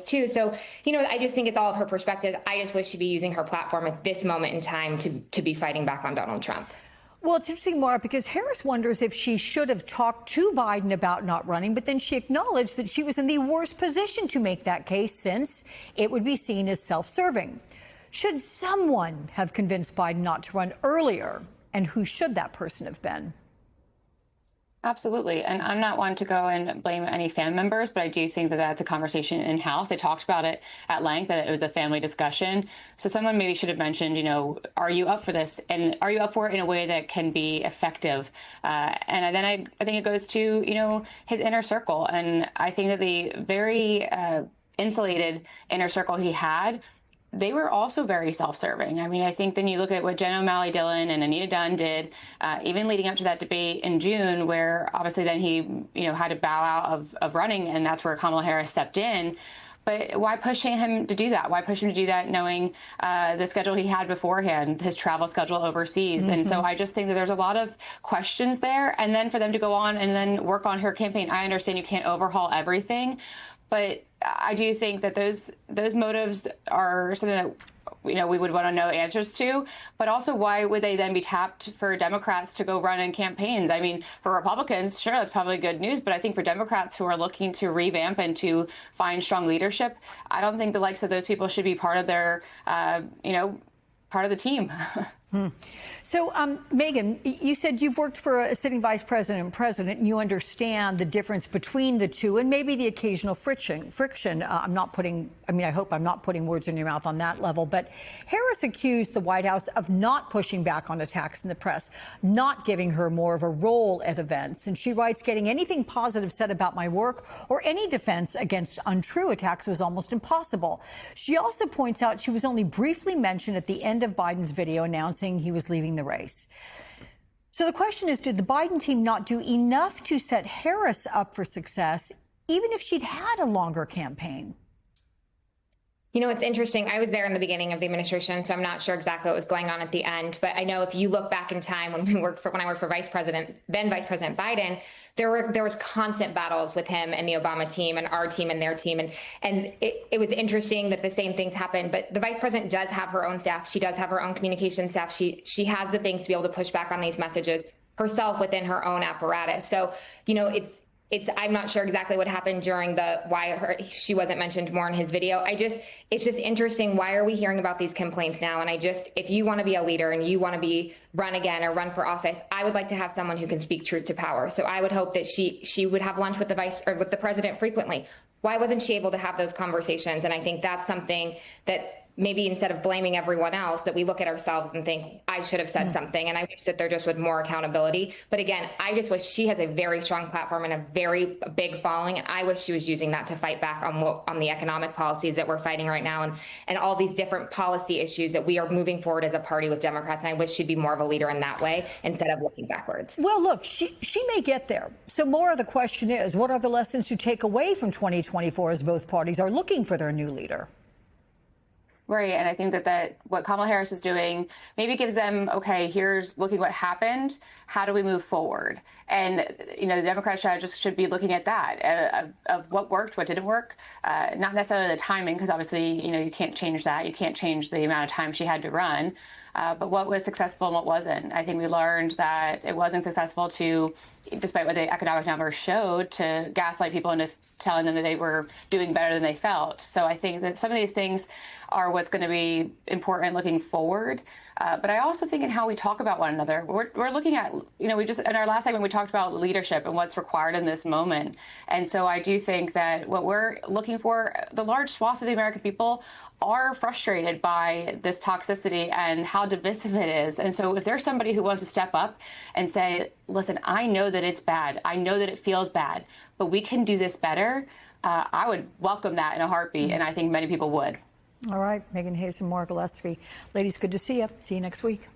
too. So, I just think it's all of her perspective. I just wish she'd be using her platform at this moment in time to be fighting back on Donald Trump. Well, it's interesting, Maura, because Harris wonders if she should have talked to Biden about not running, but then she acknowledged that she was in the worst position to make that case since it would be seen as self-serving. Should someone have convinced Biden not to run earlier, and who should that person have been? Absolutely. And I'm not one to go and blame any family members, but I do think that that's a conversation in-house. They talked about it at length, that it was a family discussion. So someone maybe should have mentioned, are you up for this? And are you up for it in a way that can be effective? And then I think it goes to, his inner circle. And I think that the very insulated inner circle he had, they were also very self-serving. I mean, I think then you look at what Jen O'Malley Dillon and Anita Dunn did, even leading up to that debate in June, where obviously then he, had to bow out of running, and that's where Kamala Harris stepped in. But why pushing him to do that? Why push him to do that knowing the schedule he had beforehand, his travel schedule overseas? Mm-hmm. And so I just think that there's a lot of questions there. And then for them to go on and then work on her campaign, I understand you can't overhaul everything, but I do think that those motives are something that we would want to know answers to. But also, why would they then be tapped for Democrats to go run in campaigns? I mean, for Republicans, sure, that's probably good news. But I think for Democrats who are looking to revamp and to find strong leadership, I don't think the likes of those people should be part of their, part of the team. So, Megan, you said you've worked for a sitting vice president and president, and you understand the difference between the two and maybe the occasional friction. I hope I'm not putting words in your mouth on that level, but Harris accused the White House of not pushing back on attacks in the press, not giving her more of a role at events. And she writes, getting anything positive said about my work or any defense against untrue attacks was almost impossible. She also points out she was only briefly mentioned at the end of Biden's video announcing he was leaving the race. So the question is, did the Biden team not do enough to set Harris up for success, even if she'd had a longer campaign? It's interesting. I was there in the beginning of the administration, so I'm not sure exactly what was going on at the end. But I know if you look back in time when I worked for then Vice President Biden, there was constant battles with him and the Obama team and our team and their team. And it was interesting that the same things happened. But the vice president does have her own staff. She does have her own communication staff. She has the things to be able to push back on these messages herself within her own apparatus. So, I'm not sure exactly what happened during she wasn't mentioned more in his video. It's just interesting. Why are we hearing about these complaints now? And if you want to be a leader and you want to run again or run for office, I would like to have someone who can speak truth to power. So I would hope that she would have lunch with with the president frequently. Why wasn't she able to have those conversations? And I think that's something that maybe instead of blaming everyone else, that we look at ourselves and think, I should have said something. And I wish that there just was more accountability. But again, I just wish she has a very strong platform and a very big following. And I wish she was using that to fight back on the economic policies that we're fighting right now and all these different policy issues that we are moving forward as a party with Democrats. And I wish she'd be more of a leader in that way instead of looking backwards. Well, look, she may get there. So more of the question is, what are the lessons to take away from 2024 as both parties are looking for their new leader? Right. And I think that what Kamala Harris is doing maybe gives them, okay, here's looking what happened. How do we move forward? And, the Democratic strategists should be looking at that, of what worked, what didn't work. Not necessarily the timing, because obviously, you can't change that. You can't change the amount of time she had to run. But what was successful and what wasn't. I think we learned that it wasn't successful despite what the economic numbers showed, to gaslight people into telling them that they were doing better than they felt. So I think that some of these things are what's going to be important looking forward. But I also think in how we talk about one another. We're looking at, in our last segment, we talked about leadership and what's required in this moment. And so I do think that what we're looking for, the large swath of the American people are frustrated by this toxicity and how divisive it is. And so if there's somebody who wants to step up and say, listen, I know that it's bad. I know that it feels bad, but we can do this better. I would welcome that in a heartbeat. And I think many people would. All right. Megan Hayes and Maura Gillespie. Ladies, good to see you. See you next week.